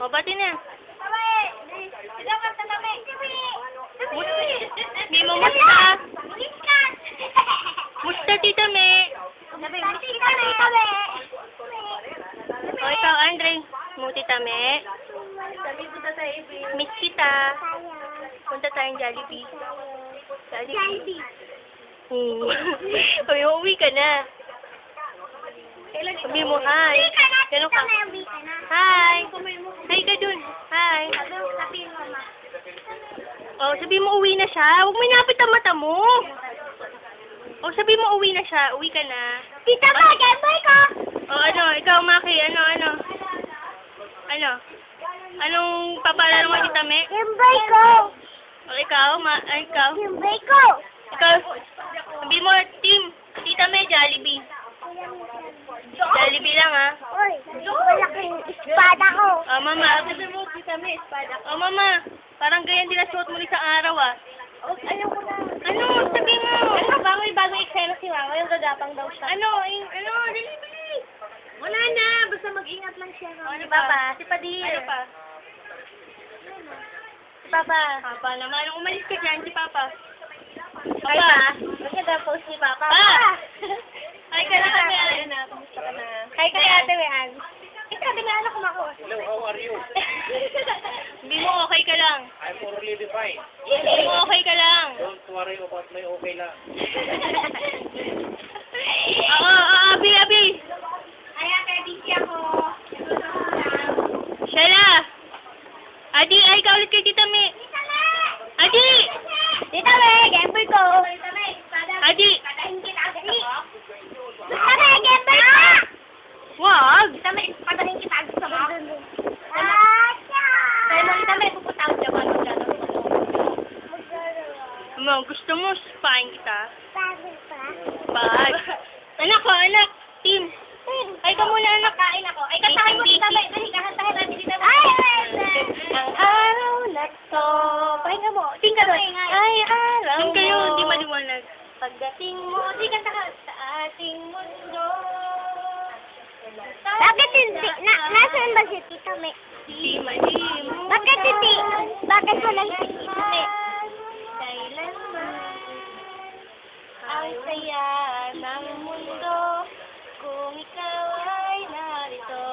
O, bati na. Hindi mo musta. Musta, Tita Me? O, ikaw, Andre. Mo, Tita Me. Miss kita. Punta tayong Jollibee. Jollibee. Uy, uuwi ka na. Sabi mo, hi. Ganun ka. Hi. Hi ka dun. Hi. Oh, sabi mo uwi na siya. Huwag may napit ang mata mo. Oh, sabi mo uwi na siya. Uwi ka na. Tita mo, gameboy ko! Oh, ano? Ikaw, Maki. Ano? Ano? Anong papalala mo, Tita Me? Gameboy ko! Oh, ikaw? Ikaw? Gameboy ko! Ikaw? Sabi mo, team. Tita Me, Jollibee. Jollibee lang, ha? Uy, malaking espada ko. Oh, Mama. Sabi mo, Tita Me, espada. Oh, Mama. Parang ganyan din ang suot mo isang araw, ah. Oh, ayaw ko na. Ano? Sabi mo. Ano ba? May bagong eksena si Mama. Yung gagapang daw siya. Ano? Dali. Wala na. Basta mag-ingat lang siya. Ano pa? Si Padir. Ano pa? Si Papa. Papa naman. Umalis ka dyan, si Papa. Ay, pa? Basta ga-post ni Papa. Pa! Hi ka na kami, Ayun na. Kumusta ka na? Hi kay Ate Wean. Ikaw, di na anak ko mako. Hello, how are you? Hindi mo okay ka lang. I'm already fine. Hindi mo okay ka lang. Don't worry about my okay lang. Abi. Ay, Ate, busy ako. Shela. Adi, ay ka ulit kay Tita Me. Adi! Tita May, gameboy ko. Adi! Patahin kita agad ako. Tita May, gameboy ko. Wag! Tita May, patahin kita agad sa mga. Kaya mo, Tita May, pupunta ako dyan. Ano gagawin ko? Mama, gusto mo spain kita? Bagay pa. Bag. Anak. Team. Ay ka muna, anak. Kain ako. Ay, kantahin mo, Tita May. Dali, kakantahin natin, Tita May. Ang araw na to. Pahinga mo. Ting ka doon. Ay, araw Team mo. kayo, hindi maliwanag. Pagdating mo, di kanta ka sa ating mundo. Bakit hindi? Nasaan ba si Tita May? Si Malim. Bakit hindi? Bakit wala si Tita May? Kailanman ang saya ng mundo kung ikaw ay narito.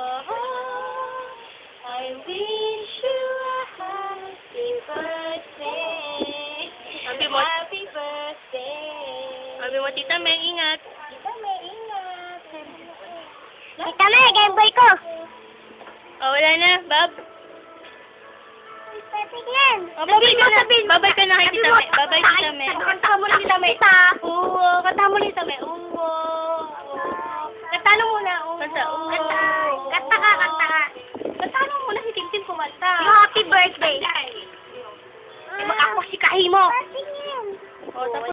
I wish you a happy birthday. Sabi mo, Happy birthday. sabi mo, Tita Me, ingat. Tita May, ingat. Tita May, gameboy ko. Oh, wala na, Bob. Perfect yan. Oh, babay ka na. Babay ka na kay Tita Me. Babay, Tita Me. Kantahan mo lang, Tita May. Oo, kantahan mo lang, Tita May. Oo. Kantahan mo muna. Oo. Kanta, oo. Kanta ka. Kantahan mo muna si Tim kumanta. Yung happy birthday. Mag-ako si Kahimo. Oh, tapos